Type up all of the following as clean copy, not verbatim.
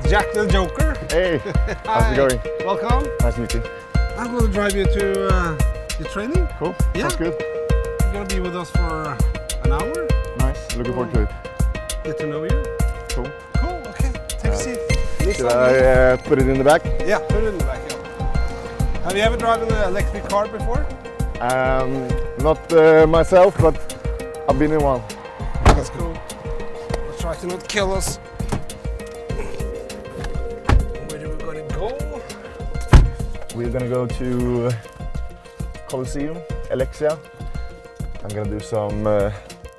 Jack the Joker. Hey, how's it going? Welcome. Nice to meet you. I'm going to drive you to the training. Cool, Yeah. sounds good. You're going to be with us for an hour. Nice, looking forward to it. Get to know you. Cool. Cool, okay. Take a seat. Should I put it in the back? Yeah, put it in the back, yeah. Have you ever driven an electric car before? Not myself, but I've been in one. That's cool. Let's try to not kill us. Where are we going to go? We're gonna go to Colosseum, Alexia. I'm gonna do some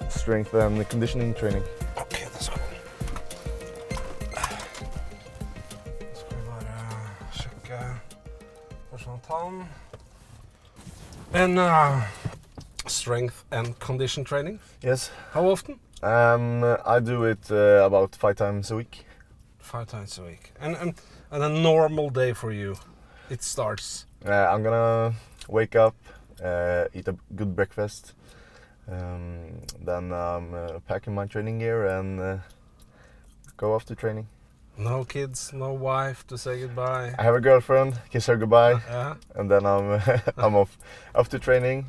strength and conditioning training. Okay, that's cool. Ska vi bara checka personaltan. And strength and condition training. Yes. How often? I do it about 5 times a week. 5 times a week. And a normal day for you, it starts. I'm gonna wake up, eat a good breakfast, then I'm packing my training gear and go off to training. No kids, no wife to say goodbye. I have a girlfriend, kiss her goodbye, Yeah. and then I'm off to training.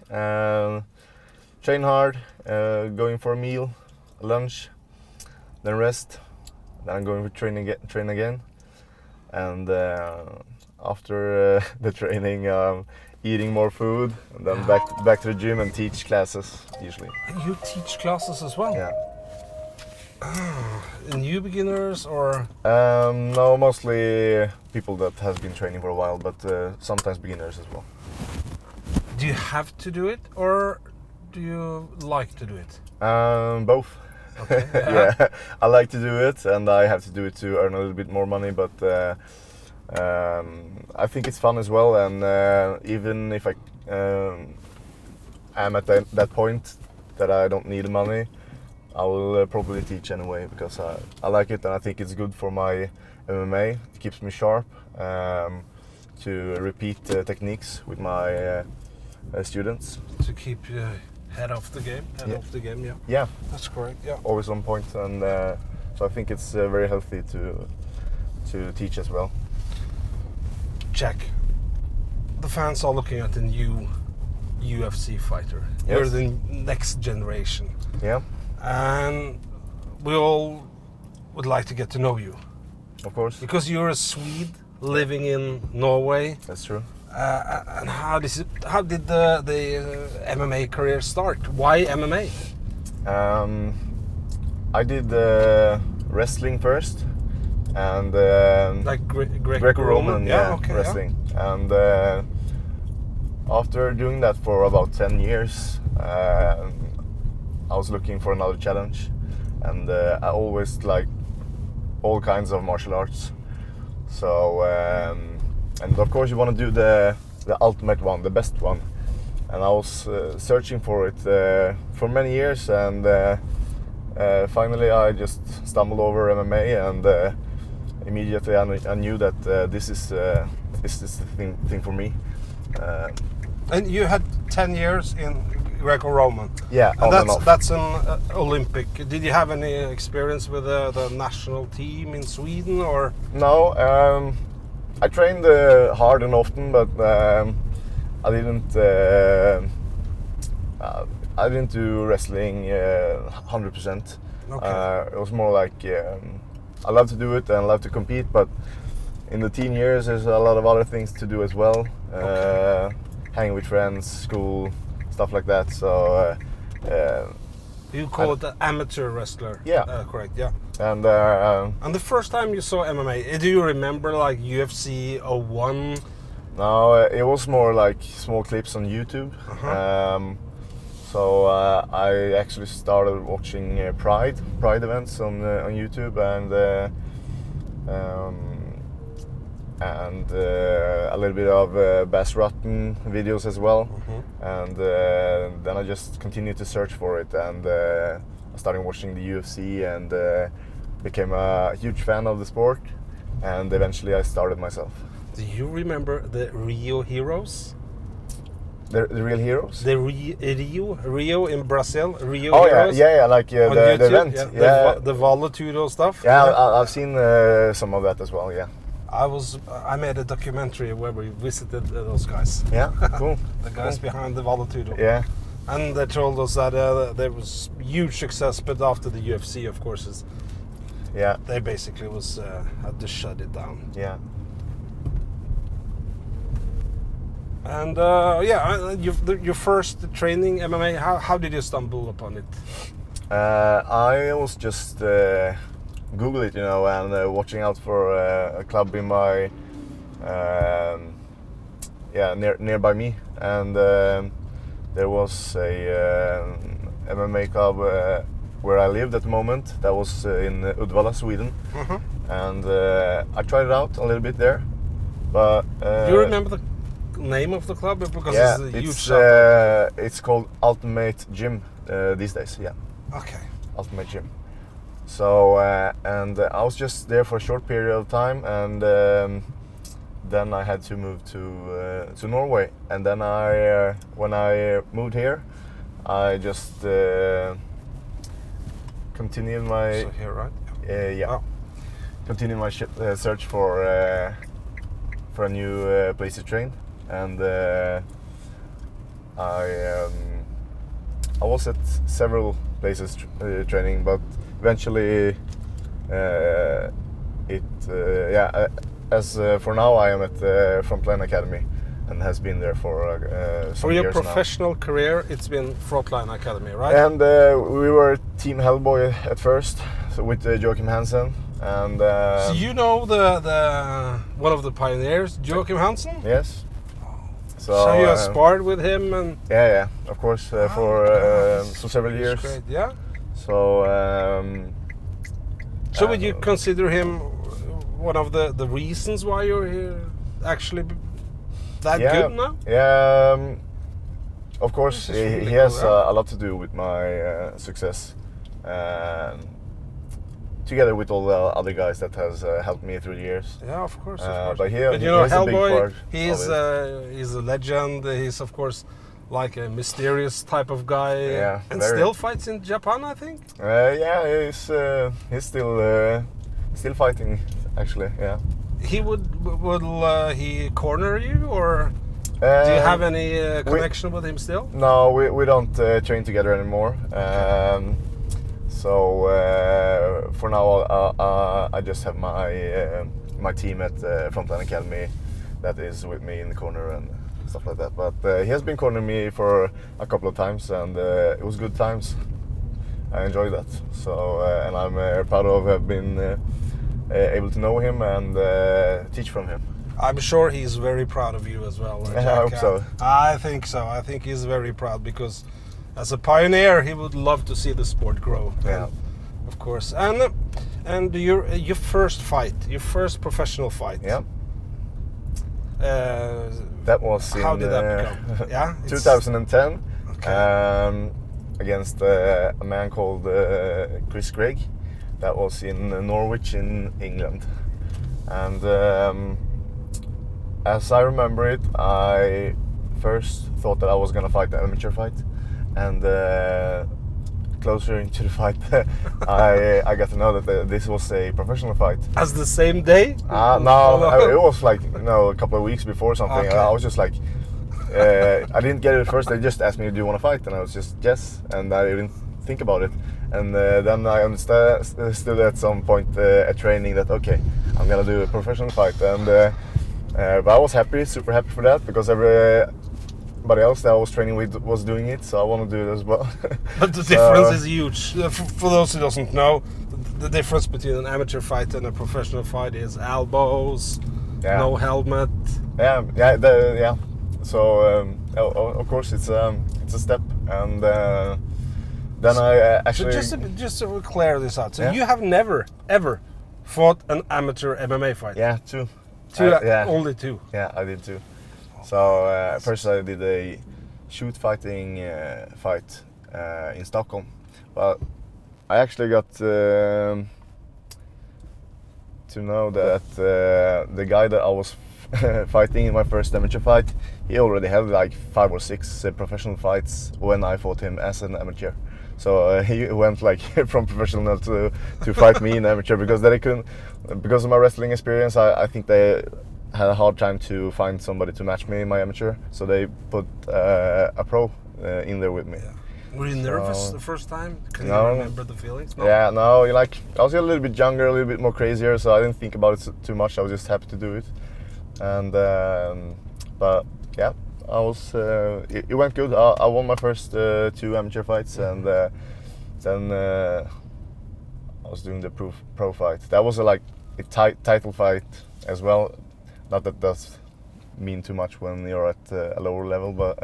Train hard, going for a meal, lunch, then rest, then I'm going for train again, and after the training, eating more food, and then back to the gym and teach classes usually. You teach classes as well? Yeah. New beginners or? No, mostly people that has been training for a while, but sometimes beginners as well. Do you have to do it or do you like to do it? Both. Okay. Yeah, I like to do it, and I have to do it to earn a little bit more money. But I think it's fun as well, and even if I am at that point that I don't need the money, I will probably teach anyway because I like it, and I think it's good for my MMA. It keeps me sharp to repeat techniques with my students. To keep your head off the game, off the game, yeah. Yeah, That's correct, yeah. always on point, and so I think it's very healthy to teach as well. Jack, the fans are looking at the new UFC fighter. Yes. You're the next generation. Yeah, And we all would like to get to know you. of course. Because you're a Swede living in Norway. That's true. And how did the MMA career start? Why MMA? I did wrestling first, and Like Greco-Roman, yeah, okay, wrestling. And after doing that for about 10 years, I was looking for another challenge, and I always liked all kinds of martial arts. So, and of course you want to do the ultimate one, the best one. And I was searching for it for many years, and finally I just stumbled over MMA, and immediately I knew that this is the thing for me. And you had 10 years in Greco-Roman. Yeah, on and off. That's an Olympic. Did you have any experience with the national team in Sweden or? No, I trained hard and often, but I didn't do wrestling 100%. Okay. It was more like I love to do it and I love to compete, but in the teen years there's a lot of other things to do as well. Hanging with friends, school, stuff like that. So You call it an amateur wrestler. Yeah. Correct. Yeah. and And the first time you saw MMA, do you remember like UFC 01? no, it was more like small clips on YouTube. So I actually started watching Pride events on YouTube, and a little bit of Bass Rutten videos as well. And then I just continued to search for it, and I started watching the UFC, and became a huge fan of the sport, and eventually I started myself. Do you remember the Rio Heroes? The real heroes. The Rio in Brazil. Rio Oh Heroes. yeah, like On the YouTube, event. yeah. The VADA Tudo stuff. Yeah, I've seen some of that as well. Yeah. I made a documentary where we visited those guys. Yeah, cool. The guys behind the VADA Tudo. Yeah. And they told us that there was huge success, but after the UFC, of course, they basically had to shut it down. Yeah. And your first training MMA, how did you stumble upon it? I was just Google it, and watching out for a club in my nearby me, and there was a MMA club where I lived at the moment. That was in Uddevalla, Sweden, and I tried it out a little bit there. But do you remember the name of the club? Because it's a huge it's called Ultimate Gym these days. Yeah. Okay. Ultimate Gym. So and I was just there for a short period of time, and then I had to move to Norway. And then when I moved here, I just continued my so here, right? Continued my search for a new place to train, and I was at several places training, but eventually for now I am at Frontline Academy, and has been there for some For your years professional career, it's been Frontline Academy, right? And we were Team Hellboy at first, so with Joachim Hansen, and so you know the one of the pioneers, Joachim Hansen? yes. So you sparred with him, and yeah, of course, for several years. Great, yeah. So so would you consider him one of the reasons why you're here actually that good now? Yeah, of course, Really he has cool, a lot to do with my success, together with all the other guys that has helped me through the years. Yeah, of course. But you know, has a big Hellboy, part he's of a legend. He's of course like a mysterious type of guy, and very. still fights in Japan, I think. Yeah, he's still fighting, actually. Yeah. He would he corner you, or do you have any connection with him still? No, we don't train together anymore. So for now, I just have my team at Frontline Academy that is with me in the corner and stuff like that. But he has been cornering me for a couple of times, and it was good times. I enjoyed that. So and I'm proud of have been able to know him and teach from him. I'm sure he's very proud of you as well. Jack. I hope so. I think so. I think he's very proud because, as a pioneer, he would love to see the sport grow. Yeah. And, of course. And your first fight, your first professional fight. Yeah. That was in how did that become? Yeah. 2010. Okay. Against a man called Chris Gregg. That was in Norwich in England. And as I remember it, I first thought that I was gonna fight the amateur fight, and closer into the fight, I got to know that this was a professional fight. As the same day? No, it was like a couple of weeks before something. Okay. I was just like, I didn't get it at first. They just asked me, "Do you want to fight?" And I was just yes, and I didn't think about it. And then I understood at some point at training that okay, I'm gonna do a professional fight, and but I was super happy for that, because everybody else that I was training with was doing it, so I want to do it as well. But the difference is huge. For those who doesn't know, the difference between an amateur fight and a professional fight is elbows, no helmet. Yeah. So of course it's a step, and then I actually. So just to clear this out, so you have never ever fought an amateur MMA fight? Yeah, two. Only two. Yeah, I did too. So first I did a shoot fighting fight in Stockholm, but I actually got to know that the guy that I was fighting in my first amateur fight, he already had like 5 or 6 professional fights when I fought him as an amateur. So he went like from professional to fight me in amateur, because they couldn't, because of my wrestling experience. I think they had a hard time to find somebody to match me in my amateur, so they put a pro in there with me. Yeah. Were you nervous the first time? Can you remember the feelings? No? Yeah, no. Like, I was a little bit younger, a little bit more crazier, so I didn't think about it too much. I was just happy to do it, and but yeah, I was. It went good. I won my first 2 amateur fights, and then I was doing the pro fight. That was a title fight as well. Not that does mean too much when you're at a lower level, but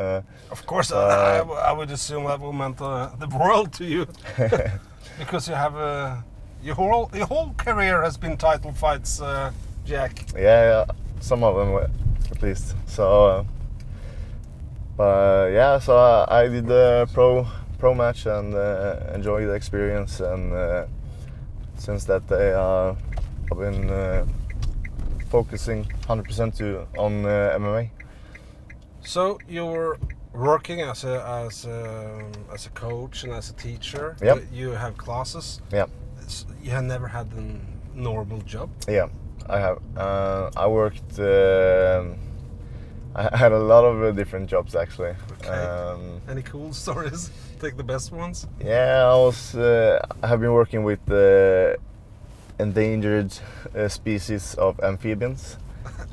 of course, I would assume that will meant the world to you, because you have your whole career has been title fights, Jack. Yeah, some of them at least. So, but yeah, so I did the pro match and enjoyed the experience, and since that day I've been focusing 100% on MMA. So you were working as a coach and as a teacher. Yep. You have classes. Yeah. You have never had a normal job. Yeah, I have. I worked. I had a lot of different jobs actually. Okay. Any cool stories? Take the best ones. Yeah, I have been working with endangered species of amphibians.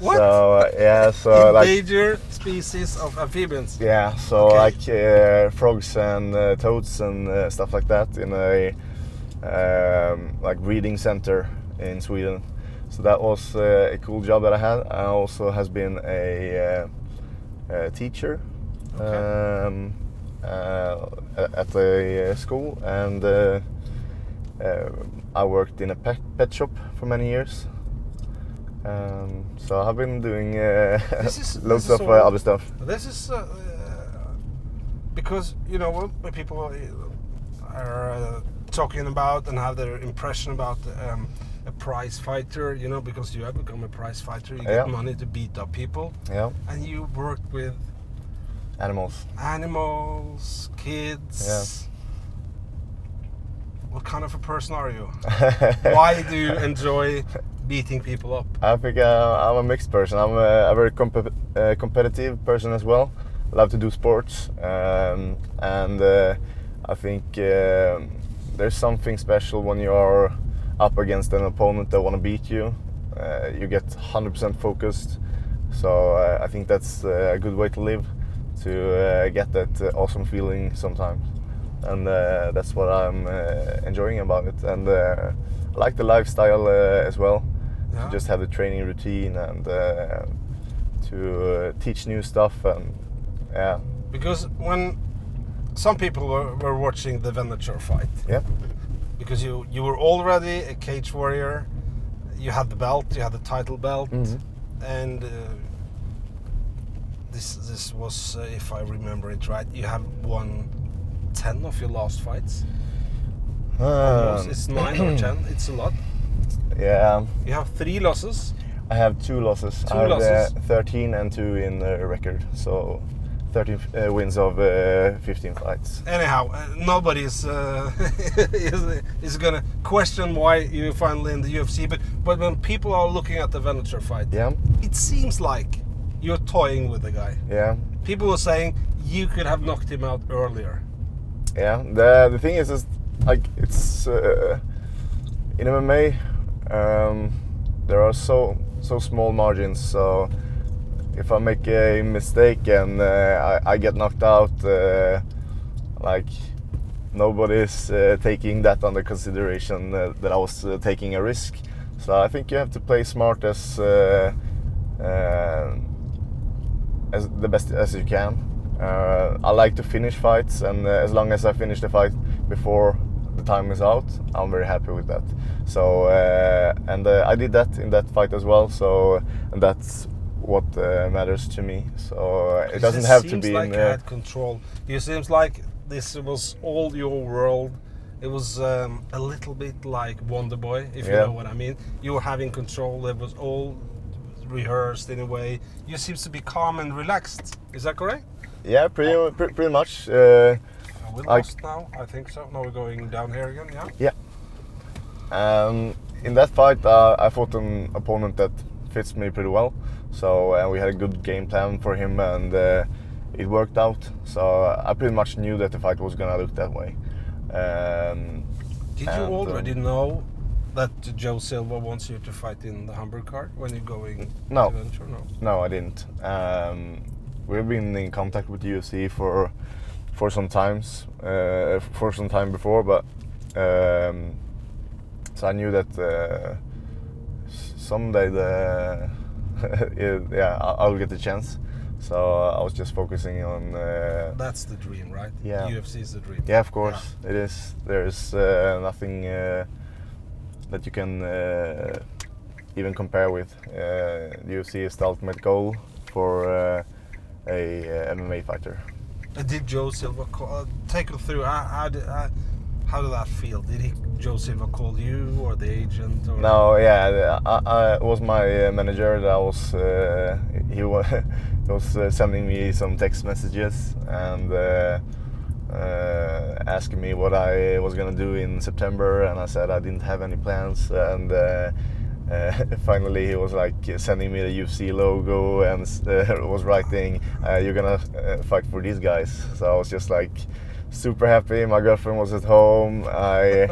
What? So yeah, so endangered species of amphibians. Yeah, so okay. Like frogs and toads and stuff like that in a like breeding center in Sweden. So that was a cool job that I had. I also has been a teacher. Okay. At a school, and I worked in a pet shop for many years. So I've been doing loads of other stuff. This is because, you know, when people are talking about and have their impression about a prize fighter, you know, because you have become a prize fighter, you get money to beat up people. Yeah. And you worked with animals, kids. Yeah. What kind of a person are you? Why do you enjoy beating people up? I think I'm a mixed person. I'm a very competitive person as well. I love to do sports, and I think there's something special when you are up against an opponent that want to beat you. You get 100% focused. So I think that's a good way to live, to get that awesome feeling sometimes. And that's what I'm enjoying about it. And I like the lifestyle as well. Yeah. To just have the training routine and to teach new stuff, and yeah. Because when some people were watching the Venator fight, yeah. Because you were already a cage warrior, you had the belt, you had the title belt, and this was, if I remember it right, you have won 10 of your last fights. It's 9 or 10. It's a lot. Yeah. You have 3 losses. I have 2 losses. I have 13 and 2 in the record. So 13 wins of 15 fights. Anyhow, nobody is gonna question why you're finally in the UFC. But when people are looking at the Venator fight, it seems like you're toying with the guy. Yeah. People were saying you could have knocked him out earlier. Yeah. The thing is like it's in MMA. There are so small margins, so if I make a mistake and I get knocked out, like nobody's taking that under consideration, that I was taking a risk. So I think you have to play smart as the best as you can. I like to finish fights, and as long as I finish the fight before the time is out, I'm very happy with that. So and I did that in that fight as well. So and that's what matters to me. So it doesn't have to be. It seems like you had control. It seems like this was all your world. It was a little bit like Wonder Boy, if you know what I mean. You were having control. It was all rehearsed in a way. You seems to be calm and relaxed. Is that correct? Yeah, pretty much. We lost now, I think so. Now we're going down here again, yeah? Yeah. In that fight, I fought an opponent that fits me pretty well. So we had a good game plan for him, and it worked out. So I pretty much knew that the fight was gonna look that way. Did you already know that Joe Silva wants you to fight in the Hamburg card when you're going No. to venture? No. No, I didn't. We've been in contact with the UFC for some time before, but so I knew that someday I'll get the chance. So I was just focusing on. That's the dream, right? Yeah. UFC is the dream. Yeah, of course it is. There's nothing that you can even compare with. The UFC is the ultimate goal for a MMA fighter. Did Joe Silva take you through? How did that feel? Did Joe Silva call you or the agent? Or? No, yeah, it was my manager that was. He was sending me some text messages and asking me what I was gonna do in September, and I said I didn't have any plans. And finally, he was like sending me the UFC logo and was writing, "You're gonna fight for these guys." So I was just like super happy. My girlfriend was at home. I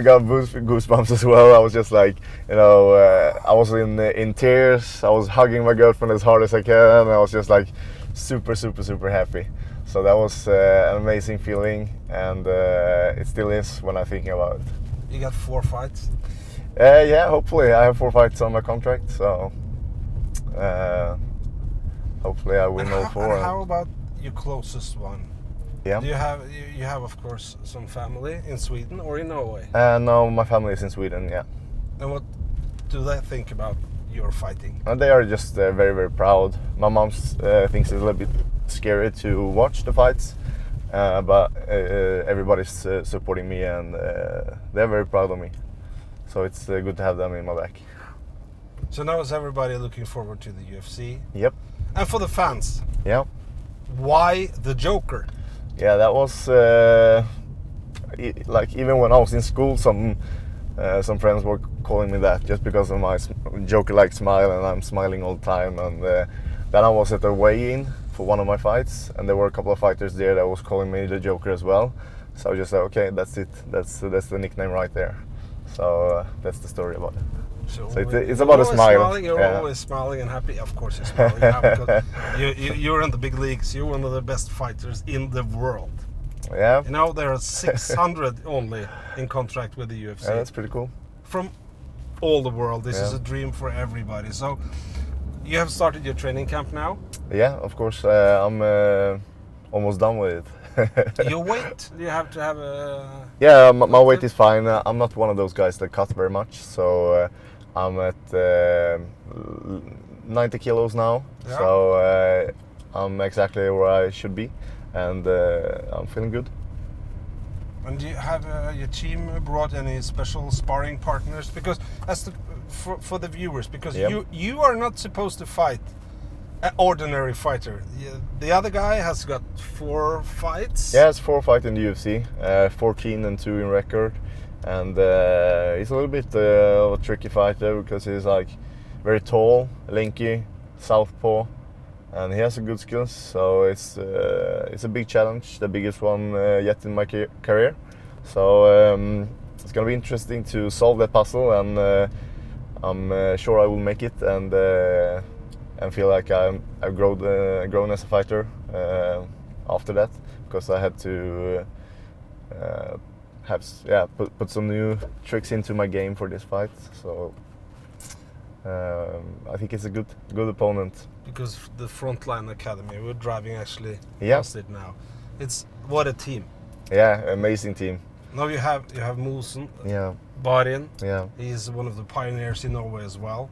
got goosebumps as well. I was just like, I was in tears. I was hugging my girlfriend as hard as I can. I was just like super happy. So that was an amazing feeling, and it still is when I'm thinking about it. You got 4 fights? Yeah, hopefully. I have 4 fights on my contract, so hopefully I win all 4. And how about your closest one? Yeah. Do you have of course some family in Sweden or in Norway? No, my family is in Sweden. Yeah. And what do they think about your fighting? They are just very proud. My mom thinks it's a little bit scary to watch the fights, but everybody's supporting me, and they're very proud of me. So it's good to have them in my back. So now is everybody looking forward to the UFC? Yep. And for the fans? Yeah. Why the Joker? Yeah, that was like even when I was in school, some friends were calling me that just because of my Joker-like smile, and I'm smiling all the time. And then I was at a weigh-in for one of my fights, and there were a couple of fighters there that was calling me the Joker as well. So I just said, okay, that's it. That's the nickname right there. So that's the story about it. So it's about a smile. You're always smiling and happy. Of course, you're smiling now because you're in the big leagues. You're one of the best fighters in the world. Yeah. There are 600 only in contract with the UFC. Yeah, that's pretty cool. From all the world, this is a dream for everybody. So you have started your training camp now? Yeah, of course. I'm almost done with it. Your weight? You have to have a... Yeah, my weight is fine. I'm not one of those guys that cut very much, so I'm at 90 kilos now. Yeah. So I'm exactly where I should be, and I'm feeling good. And do you have your team brought any special sparring partners? Because for the viewers, because you are not supposed to fight an ordinary fighter. The other guy has got 4 fights. Yeah, it's 4 fights in the UFC, 14 and 2 in record, and he's a little bit of a tricky fighter because he's like very tall, lanky, southpaw, and he has a good skills. So it's a big challenge, the biggest one yet in my career. So it's gonna be interesting to solve that puzzle, and I'm sure I will make it, and feel like I've grown as a fighter after that, because I had to put some new tricks into my game for this fight. So I think it's a good opponent. Because the Frontline Academy, we're driving actually past it now. It's what a team. Yeah, amazing team. Now you have Mosen, yeah, Barin. Yeah, he's one of the pioneers in Norway as well.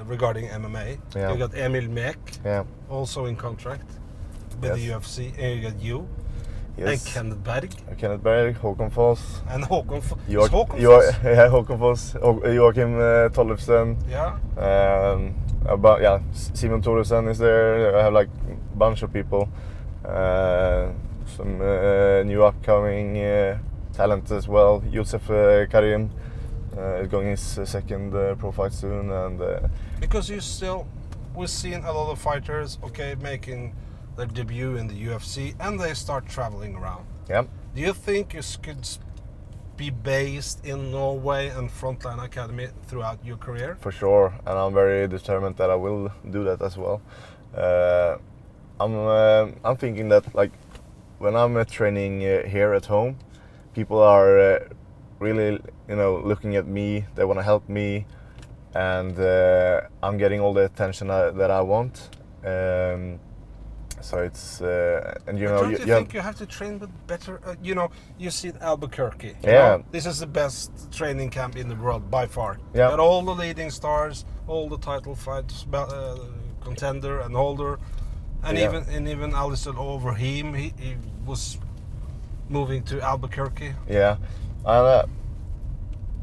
Regarding MMA, yeah. You got Emil Mek, yeah, also in contract with the UFC, and you got you. Yes. And Kenneth Berg. Kenneth Berg, Håkon Foss. And Håkon Foss. Yeah, Håkon Foss. Joakim Tollefsen. Yeah. Simon Thoresen is there. I have like a bunch of people. Some new upcoming talent as well. Josef Karim is going his second pro fight soon, and because we're seeing a lot of fighters making their debut in the UFC, and they start traveling around. Yeah. Do you think you could be based in Norway and Frontline Academy throughout your career? For sure, and I'm very determined that I will do that as well. I'm thinking that like when I'm training here at home, people are really looking at me. They want to help me, and I'm getting all the attention that I want. So it's and don't you think you have to train with better? You see Albuquerque. Yeah. This is the best training camp in the world by far. Yeah. Got all the leading stars, all the title fights, contender and holder, and even Alistair Overeem. He was moving to Albuquerque. Yeah, and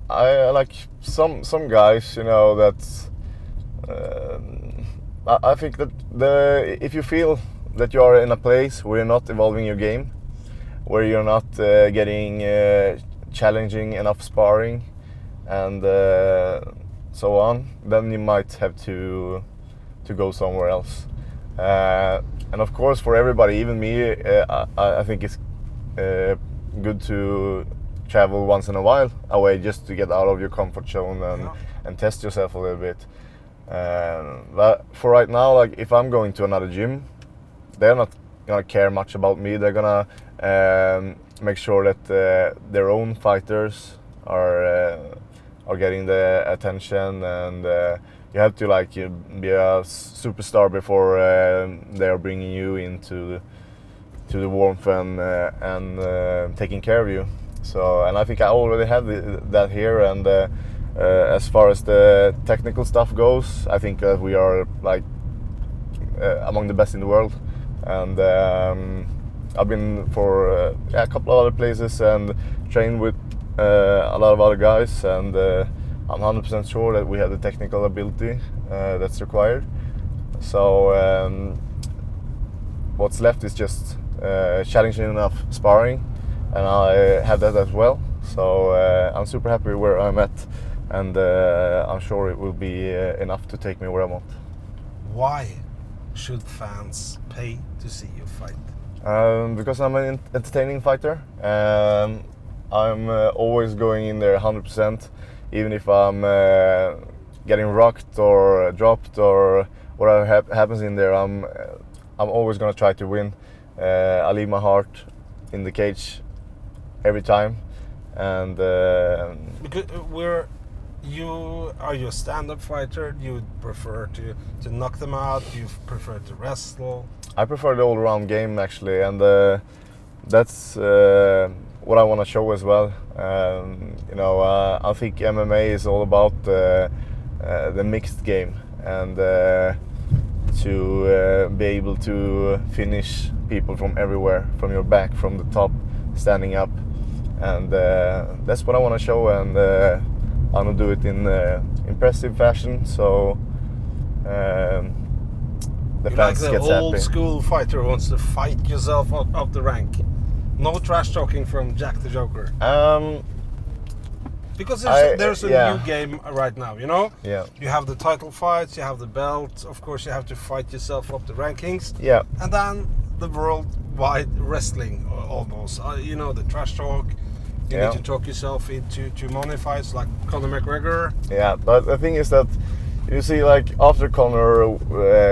I like some guys. That I think that if you feel that you are in a place where you're not evolving your game, where you're not getting challenging enough sparring, and so on, then you might have to go somewhere else. And of course, for everybody, even me, I think it's good to travel once in a while away, just to get out of your comfort zone and test yourself a little bit. But for right now, like if I'm going to another gym, they're not gonna care much about me. They're gonna make sure that their own fighters are getting the attention, and you have to be a superstar before they are bringing you into the warmth and taking care of you. So, and I think I already have that here, and as far as the technical stuff goes, I think that we are among the best in the world. And I've been for a couple of other places and trained with a lot of other guys, and I'm 100% sure that we have the technical ability that's required. So what's left is just challenging enough sparring, and I have that as well. So I'm super happy where I'm at, and I'm sure it will be enough to take me where I want. Why should fans pay to see you fight? Because I'm an entertaining fighter. I'm always going in there 100%, even if I'm getting rocked or dropped or whatever happens in there. I'm always gonna try to win. I leave my heart in the cage every time, and because are you a stand-up fighter? Do you prefer to knock them out? Do you prefer to wrestle? I prefer the all-around game actually, and that's what I want to show as well. I think MMA is all about the mixed game, and to be able to finish people from everywhere, from your back, from the top, standing up, and that's what I want to show, and I'm gonna do it in impressive fashion, so the fans get happy. Like the old school fighter who wants to fight yourself up the rank. No trash talking from Jack the Joker. Because there's a new game right now, Yeah. You have the title fights, you have the belt, of course you have to fight yourself up the rankings. Yeah. And then the worldwide wrestling almost. The trash talk. You need to talk yourself into money fights like Conor McGregor. Yeah, but the thing is that you see, after Conor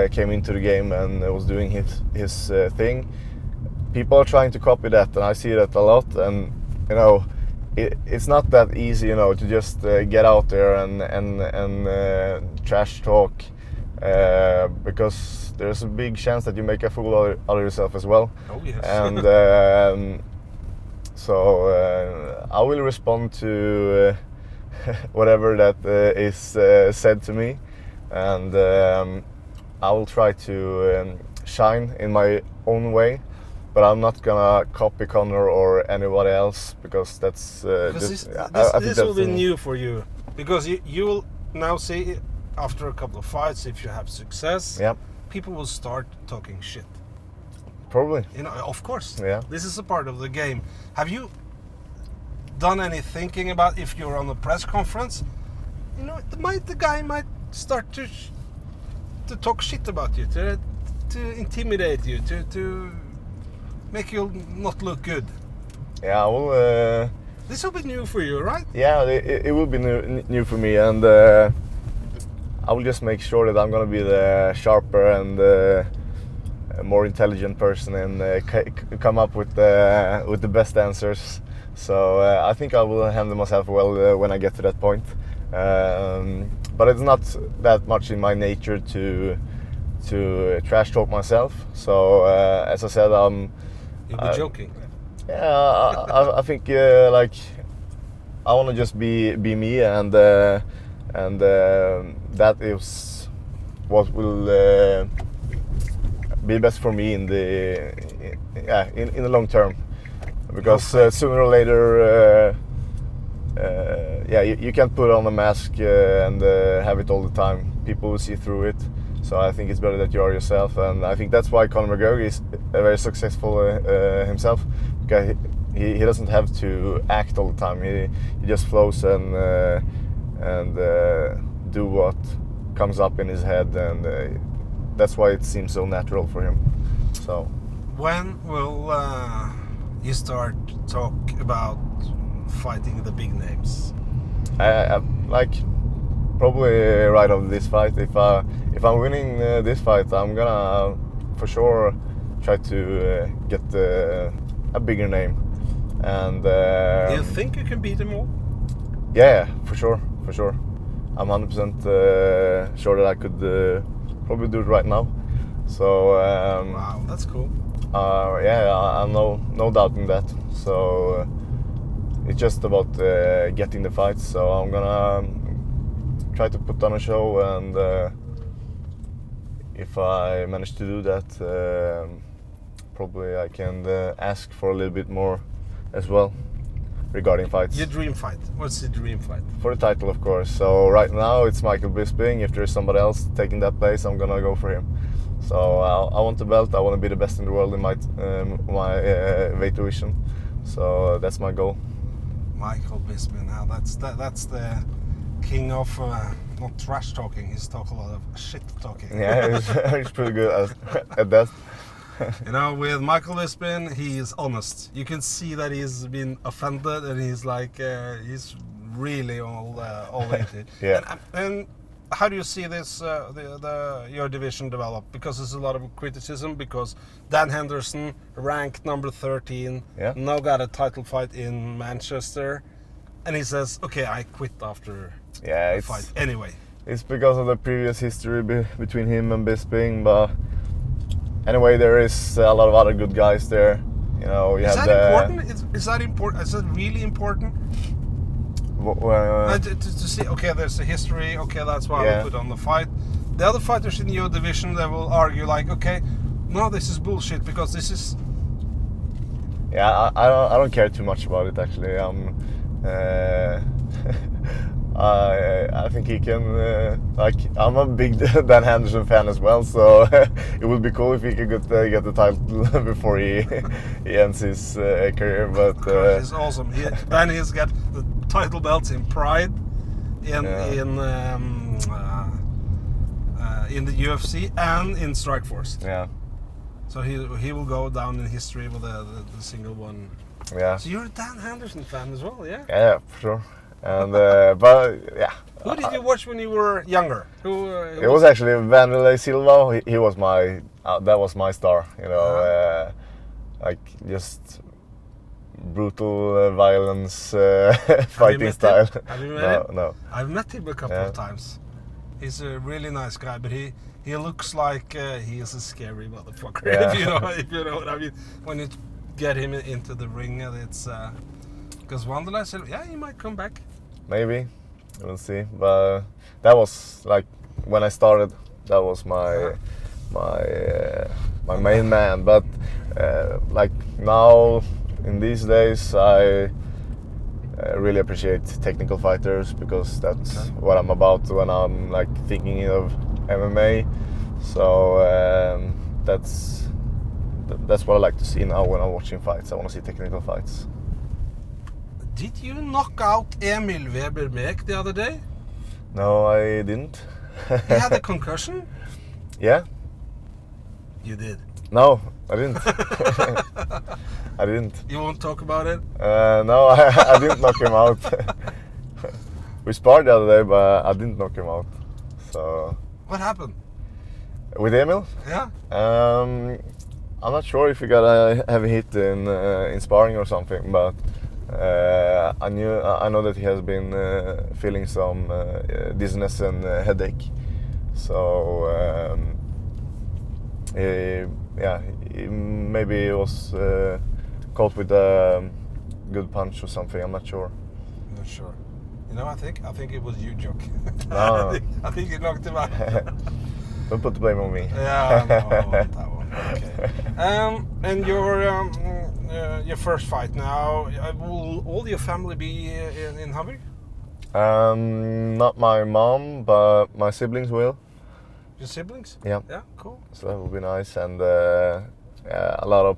came into the game and was doing his thing, people are trying to copy that, and I see that a lot. And it's not that easy, to just get out there and trash talk, because there's a big chance that you make a fool out of yourself as well. Oh yes. And so I will respond to whatever that is said to me, and I will try to shine in my own way, but I'm not gonna copy Conor or anybody else because that's because this will be new for you, because you will now see after a couple of fights, if you have success, people will start talking shit. Probably. You know, of course. Yeah. This is a part of the game. Have you done any thinking about if you're on a press conference? You know, the guy might start to talk shit about you, to intimidate you, to make you not look good. Yeah, well. This will be new for you, right? Yeah, it will be new for me, and I will just make sure that I'm gonna be the sharper and more intelligent person and come up with the best answers. So I think I will handle myself well when I get to that point. But it's not that much in my nature to trash talk myself. So as I said, You'll be joking. Yeah, I think like I want to just be me, and that is what will be best for me in the long term, because sooner or later you can't put on a mask and have it all the time. People will see through it. So I think it's better that you are yourself, and I think that's why Conor McGregor is very successful himself, because he doesn't have to act all the time. He just flows and do what comes up in his head, and that's why it seems so natural for him. So when will you start talk about fighting the big names? I like probably right after this fight. If I'm winning this fight, I'm gonna for sure try to get a bigger name. And do you think you can beat them all? Yeah, for sure. I'm 100% sure that I could probably do it right now. So wow, that's cool. Yeah, I'm no doubt in that. So it's just about getting the fights. So I'm gonna try to put on a show, and if I manage to do that, probably I can ask for a little bit more as well regarding fights. Your dream fight? What's the dream fight? For the title, of course. So right now it's Michael Bisping. If there's somebody else taking that place, I'm gonna go for him. So I want the belt. I want to be the best in the world in my weight division. So that's my goal. Michael Bisping. Now that's the king of not trash talking. He's talk a lot of shit talking. Yeah, he's pretty good at that. You know, with Michael Bisping, he is honest. You can see that he's been offended, and he's like he's really all into it. Yeah. And how do you see this your division develop? Because there's a lot of criticism, because Dan Henderson, ranked number 13, now got a title fight in Manchester, and he says, "Okay, I quit after the fight anyway." It's because of the previous history between him and Bisping, but anyway, there is a lot of other good guys there. You know, is that important? Is that important? Is that really important? To see, okay, there's a history, okay, that's why we put on the fight. The other fighters in your division, they will argue like, okay, no, this is bullshit, because this is... Yeah, I don't care too much about it, actually. I think he can, I'm a big Dan Henderson fan as well, so it would be cool if he could get the title before he ends his career. But it's awesome. Then he's got the title belts in Pride, in the UFC, and in Strikeforce. Yeah. So he will go down in history with the single one. Yeah. So you're a Dan Henderson fan as well, yeah? Yeah, for sure. And but yeah. Who did you watch when you were younger? It was actually Vanderlei Silva. He was my that was my star. You know, like just brutal violence, fighting style. Have you met him? No. I've met him a couple of times. He's a really nice guy, but he looks like he is a scary motherfucker. Yeah. if you know what I mean. When you get him into the ring, it's because Wanderlei said, yeah, he might come back. Maybe, we'll see. But that was like when I started. That was my my main man. But like now, in these days, I really appreciate technical fighters because that's what I'm about when I'm like thinking of MMA. So that's what I like to see now when I'm watching fights. I want to see technical fights. Did you knock out Emil Weber-Mek the other day? No, I didn't. He had a concussion? Yeah. You did? No, I didn't. I didn't. You won't talk about it? No, I didn't knock him out. We sparred the other day, but I didn't knock him out. So. What happened? With Emil? Yeah. I'm not sure if he got a heavy hit in sparring or something, but I know that he has been feeling some dizziness and headache. So maybe he was caught with a good punch or something. I'm not sure. Not sure. You know, I think it was you, Jock. No. I think you knocked him out. Don't put the blame on me. Yeah, no, I want that one. Okay. And your first fight now, will all your family be in Hamburg? Not my mom, but my siblings will. Your siblings? Yeah. Yeah, cool. So that will be nice, and a lot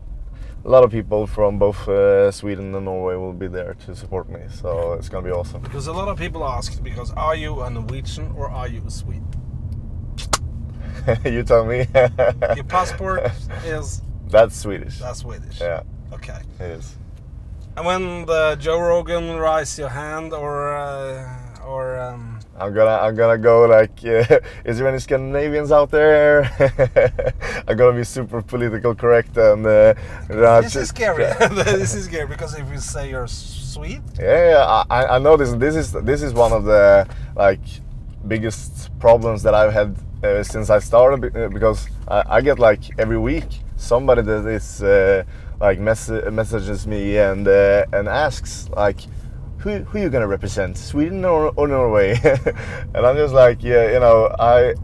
of people from both Sweden and Norway will be there to support me. So it's gonna be awesome. Because a lot of people ask, because are you a Norwegian or are you a Swede? You tell me. Your passport is... That's Swedish. That's Swedish. Yeah. Okay. It is. And when the Joe Rogan raise your hand, or I'm gonna go like, is there any Scandinavians out there? I'm gonna be super political correct and. This is scary. This is scary because if you say you're Swede. Yeah, I know this. This is one of the like biggest problems that I've had since I started, because I get like every week somebody that is like messages me and asks like, who are you gonna represent, Sweden or Norway? And I'm just like, yeah, you know, I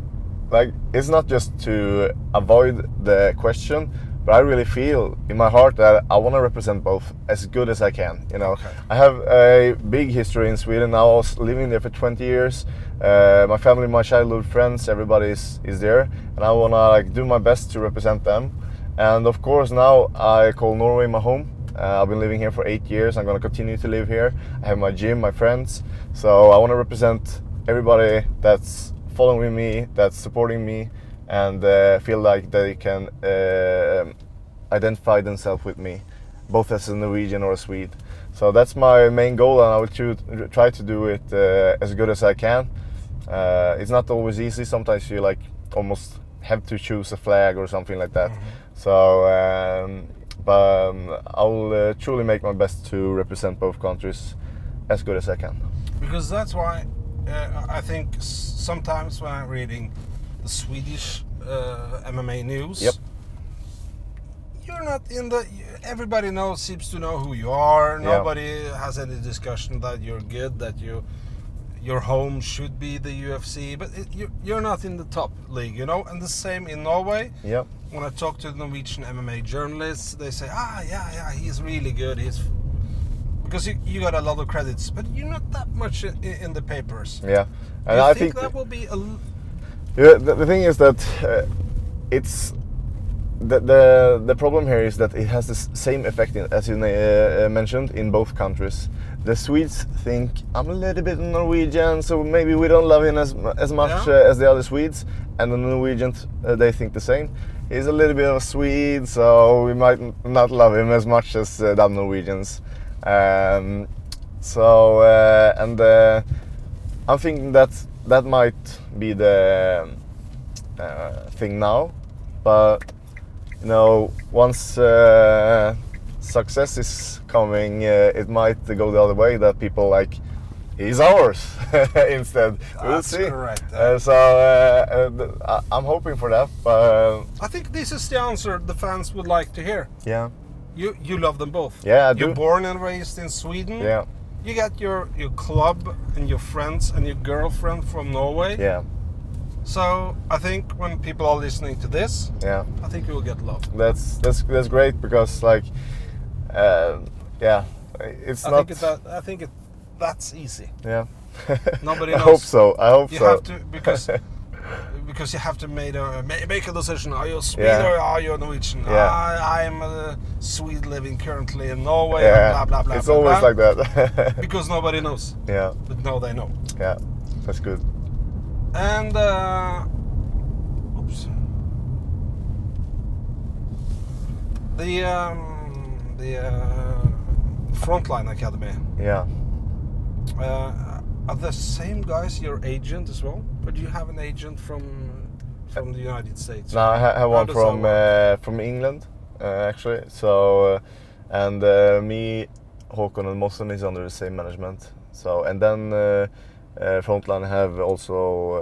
like, it's not just to avoid the question, but I really feel in my heart that I want to represent both as good as I can. You know, okay. I have a big history in Sweden. I was living there for 20 years. My family, my childhood friends, everybody is there, and I want to like do my best to represent them. And of course, now I call Norway my home. I've been living here for 8 years. I'm going to continue to live here. I have my gym, my friends. So I want to represent everybody that's following me, that's supporting me, and feel like they can identify themselves with me, both as a Norwegian or a Swede. So that's my main goal, and I will try to do it as good as I can. It's not always easy. Sometimes you like almost have to choose a flag or something like that. Mm-hmm. So, but I will truly make my best to represent both countries as good as I can. Because that's why I think sometimes when I'm reading the Swedish MMA news, yep. You're not in the... Everybody seems to know who you are. Nobody has any discussion that you're good, that your home should be the UFC, but you're not in the top league, you know. And the same in Norway. Yep. When I talk to the Norwegian MMA journalists, they say, yeah, he's really good. Because you got a lot of credits, but you're not that much in the papers. Yeah, and I think that will be a... Yeah, the thing is that it's the problem here is that it has the same effect as you mentioned in both countries. The Swedes think I'm a little bit Norwegian, so maybe we don't love him as much as the other Swedes, and the Norwegians they think the same. He's a little bit of a Swede, so we might not love him as much as the Norwegians. I'm thinking that might be the thing now, but you know, once success is coming, it might go the other way, that people like, he's ours instead. We'll see. Correct. I'm hoping for that. But I think this is the answer the fans would like to hear. Yeah. You love them both. Yeah, I do. You're born and raised in Sweden. Yeah. You got your club and your friends and your girlfriend from Norway. Yeah. So I think when people are listening to this, Yeah. I think you will get love. That's great because like, yeah, it's not. I think that's easy. Yeah. Nobody I knows. hope so. I hope You so. have to because you have to make a decision. Are you Swede Yeah. or are you Norwegian? Yeah. I am a Swede living currently in Norway. Yeah. Blah blah blah. It's blah, always blah. like that. Because nobody knows. Yeah. But now they know. Yeah. That's good. And oops. The Frontline Academy. Yeah. Are the same guys your agent as well? Or do you have an agent from the United States? No, I have one does that from England, actually. So, and me, Håkon and Mossen is under the same management. So, and then Frontline have also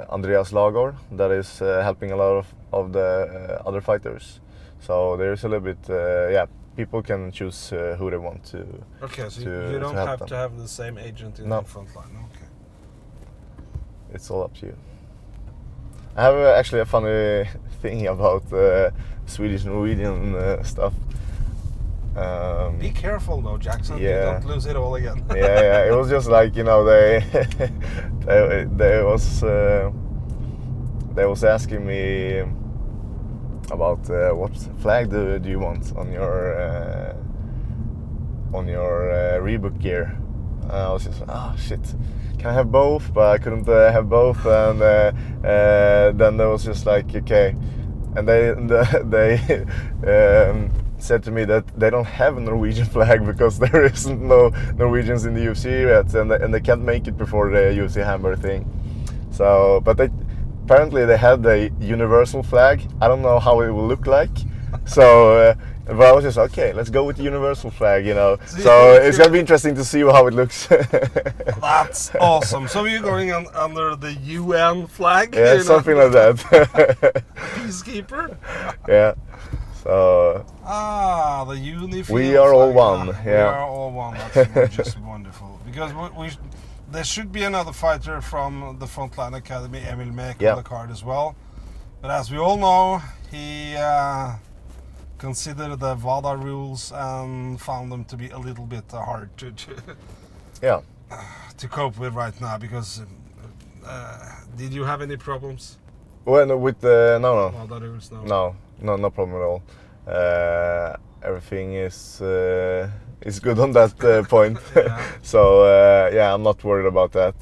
Andreas Lagor that is helping a lot of the other fighters. So there's a little bit, yeah. People can choose who they want to. Okay, so to, you don't to help have them. to have the same agent in No. the Frontline. Okay. It's all up to you. I have actually a funny thing about Swedish Norwegian stuff. Be careful though, Jackson. Yeah. You don't lose it all again. Yeah. It was just like, you know, they was asking me about what flag do you want on your Reebok gear. I was just shit, can I have both? But I couldn't have both, and then there was just like, okay, and they said to me that they don't have a Norwegian flag because there isn't no Norwegians in the UFC yet, and they can't make it before the UFC Hamburg thing. So, but apparently they had the universal flag. I don't know how it will look like. So, but I was just okay. Let's go with the universal flag, you know. So it's gonna be interesting to see how it looks. That's awesome. So you're going under the UN flag? Yeah, you know? something like that. Peacekeeper. Yeah. So. The unified. We are all flag. one. We Yeah. are all one. That's just wonderful. Because there should be another fighter from the Frontline Academy, Emil Mek, on the card as well. But as we all know, he considered the VADA rules and found them to be a little bit hard to Yeah. to cope with right now. Because did you have any problems? Well, no, with the no. VADA rules, No problem at all. Everything is good on that point. Yeah. So yeah, I'm not worried about that.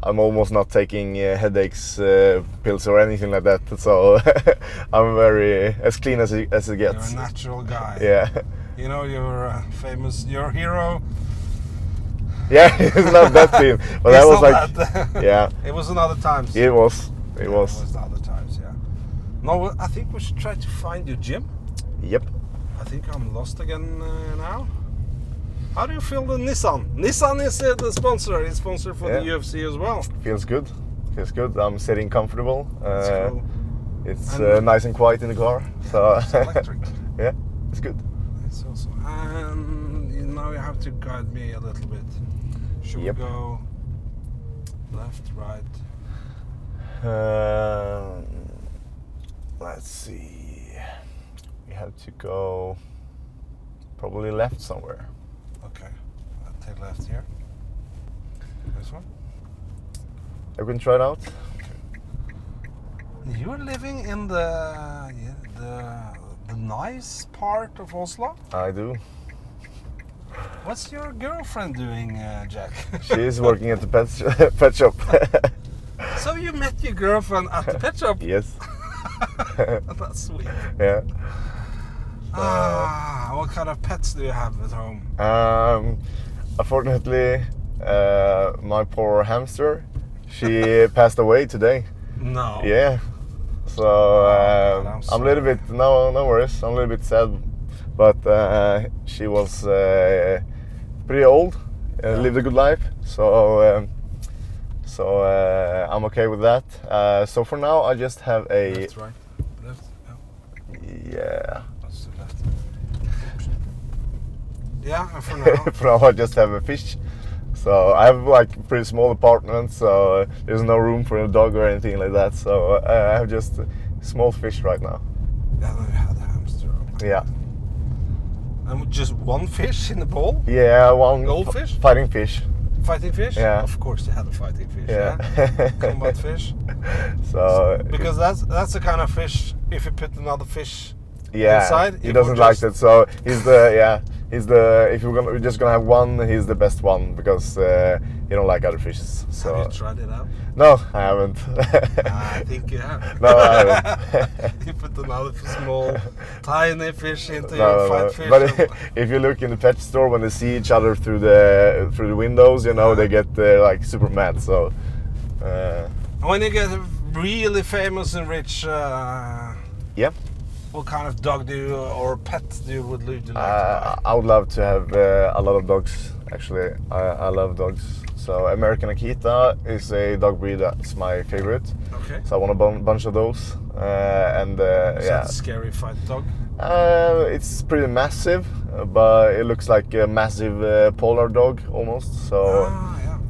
I'm almost not taking headaches pills or anything like that. So I'm very as clean as it gets. You're a natural guy. Yeah. You know, you're famous. Your hero. Yeah, it's not that clean, but that was like, that. yeah. It was in other times. It was. It was other times. Yeah. No, I think we should try to find your gym. Yep. I think I'm lost again now. How do you feel the Nissan? Nissan is the sponsor. It's sponsor for the UFC as well. Feels good. Feels good. I'm sitting comfortable. That's cool. It's nice and quiet in the car. So It's electric. yeah, it's good. It's also, and now you have to guide me a little bit. Should we go left, right? Let's see. We have to go probably left somewhere. Okay, I'll take left here. This one. You can try it out. You're living in the nice part of Oslo. I do. What's your girlfriend doing, Jack? She's working at the pet shop. So you met your girlfriend at the pet shop? Yes. That's sweet. Yeah. What kind of pets do you have at home? Unfortunately, my poor hamster, she passed away today. No. Yeah. So God, I'm a little bit no worries. I'm a little bit sad, but she was pretty old, lived a good life. So I'm okay with that. So for now, I just have a. Left, right, left. Yeah. That's the left. Yeah, and for now. For now, I just have a fish. So I have like a pretty small apartment, so there's no room for a dog or anything like that. So I have just small fish right now. Yeah, then you had a hamster. Yeah. And just one fish in the bowl? Yeah, one goldfish? Fighting fish. Fighting fish? Yeah. Of course you had a fighting fish, Yeah. Combat fish. So because that's the kind of fish, if you put another fish inside, he doesn't like that. So he's the if we're just gonna have one, he's the best one because he don't like other fishes. So have you tried it out? No, I haven't. I think you have. No, I haven't. You put another small, tiny fish into your fight fish. But if you look in the pet store, when they see each other through the windows, you know, they get like super mad. So when you get really famous and rich, yeah. What kind of dog or pet would you like to buy? I would love to have a lot of dogs. Actually, I love dogs. So American Akita is a dog breed that's my favorite. Okay. So I want a bunch of those. Is that a scary fight dog? It's pretty massive, but it looks like a massive polar dog almost. So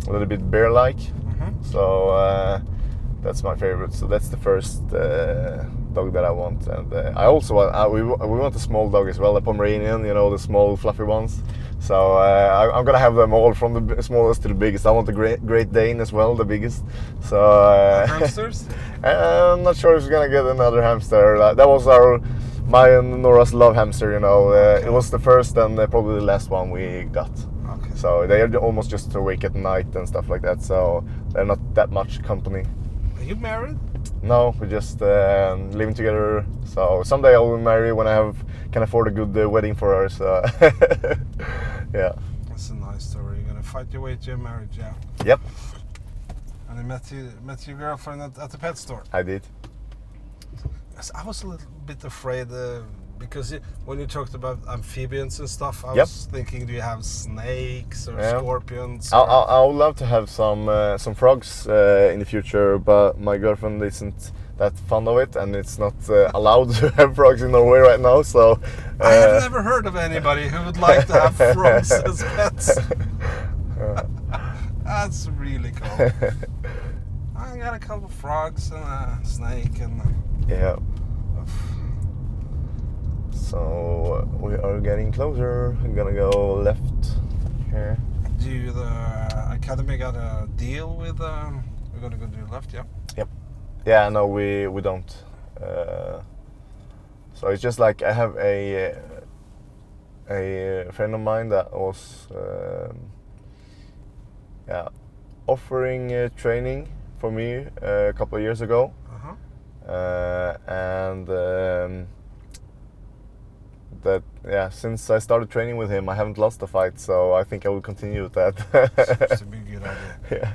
a little bit bear-like. Mm-hmm. So that's my favorite. So that's the first dog that I want. And I also we want a small dog as well, a Pomeranian. You know, the small fluffy ones. So I'm gonna have them all from the smallest to the biggest. I want the Great Dane as well, the biggest. So hamsters? I'm not sure if we're gonna get another hamster. That was my and Nora's love hamster. You know, it was the first and probably the last one we got. Okay. So they are almost just awake at night and stuff like that. So they're not that much company. Are you married? No, we're just living together. So someday I will marry when I can afford a good wedding for her. So yeah. That's a nice story. You're gonna fight your way to your marriage, yeah. Yep. And you met your girlfriend at the pet store. I did. Yes, I was a little bit afraid because when you talked about amphibians and stuff, I was thinking, do you have snakes or scorpions? I would love to have some frogs in the future, but my girlfriend isn't that fond of it, and it's not allowed to have frogs in Norway right now. So I have never heard of anybody who would like to have frogs as pets. That's really cool. I got a couple of frogs and a snake and. Yeah. So we are getting closer. We're gonna go left here. Do the academy got a deal with? We're gonna go do left, yeah. Yep. Yeah, no, we don't. So it's just like I have a friend of mine that was offering training for me a couple of years ago. Since I started training with him, I haven't lost a fight, so I think I will continue with that. Seems to be a good idea. Yeah.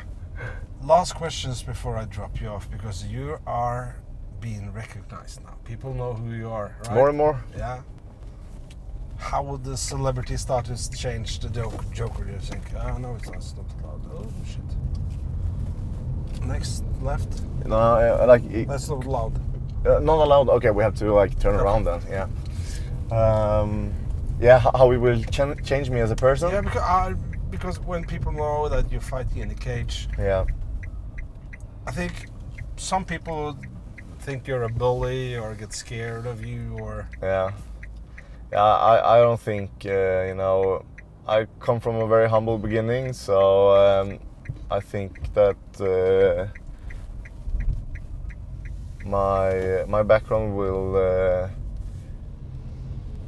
Last questions before I drop you off, because you are being recognized now. People know who you are, right? More and more. Yeah. How would the celebrity status change the Joker, do you think? No, it's not allowed. Oh, shit. Next, left. No, That's not allowed. Not allowed. Okay, we have to turn around then. Yeah. How it will change me as a person? Yeah, because when people know that you're fighting in a cage. Yeah. I think some people think you're a bully or get scared of you or. Yeah. I don't think I come from a very humble beginning, so I think that my background will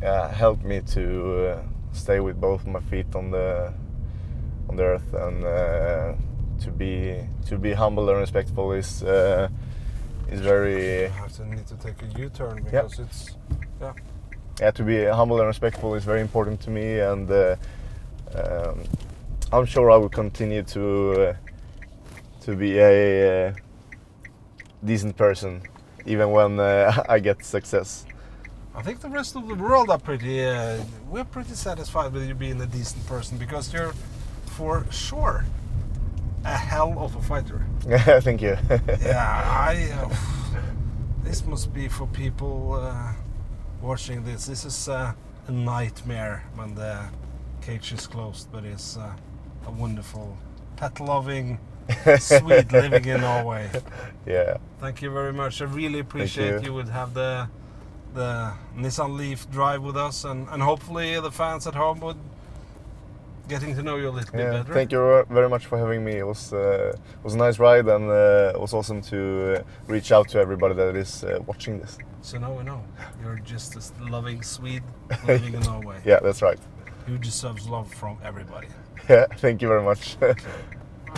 help me to stay with both my feet on the earth, and to be humble and respectful is very. I need to take a U-turn because it's. Yeah, to be humble and respectful is very important to me, and I'm sure I will continue to be a decent person, even when I get success. I think the rest of the world are we're pretty satisfied with you being a decent person, because you're for sure a hell of a fighter. Thank you. Yeah, this must be for people watching this. This is a nightmare when the cage is closed, but it's a wonderful, pet-loving Swede living in Norway. Yeah. Thank you very much. I really appreciate you would have the Nissan Leaf drive with us, and hopefully the fans at home would getting to know you a little bit better. Thank you very much for having me. It was a nice ride, and it was awesome to reach out to everybody that is watching this. So now we know you're just a loving Swede living in Norway. Yeah, that's right. Who deserves love from everybody. Yeah, thank you very much. All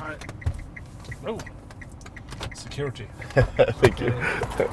right. Oh, security. Thank you. So,